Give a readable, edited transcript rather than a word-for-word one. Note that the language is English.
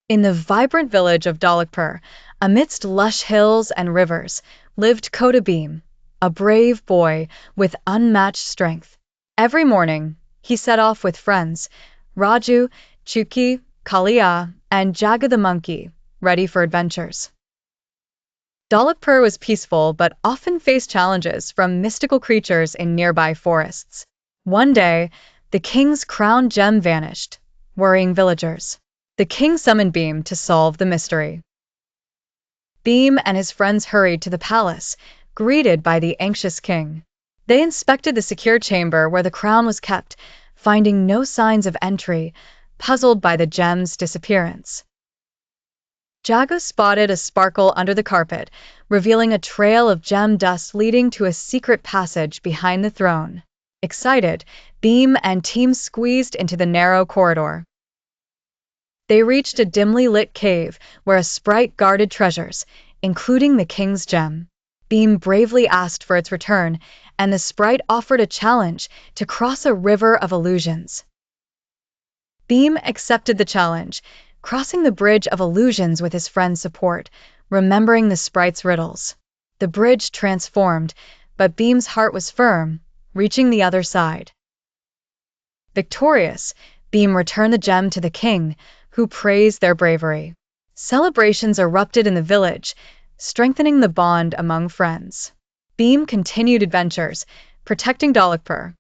In the vibrant village of Dholakpur, amidst lush hills and rivers, lived Chhota Bheem, a brave boy with unmatched strength. Every morning, he set off with friends, Raju, Chuki, Kalia, and Jaga the monkey, ready for adventures. Dholakpur was peaceful but often faced challenges from mystical creatures in nearby forests. One day, the king's crown gem vanished, worrying villagers. The king summoned Beam to solve the mystery. Beam and his friends hurried to the palace, greeted by the anxious king. They inspected the secure chamber where the crown was kept, finding no signs of entry, puzzled by the gem's disappearance. Jago spotted a sparkle under the carpet, revealing a trail of gem dust leading to a secret passage behind the throne. Excited, Beam and team squeezed into the narrow corridor. They reached a dimly lit cave where a sprite guarded treasures, including the king's gem. Beam bravely asked for its return, and the sprite offered a challenge to cross a river of illusions. Beam accepted the challenge, crossing the bridge of illusions with his friend's support, remembering the sprite's riddles. The bridge transformed, but Beam's heart was firm, reaching the other side. Victorious, Beam returned the gem to the king, who praised their bravery. Celebrations erupted in the village, strengthening the bond among friends. Beam continued adventures, protecting Dholakpur,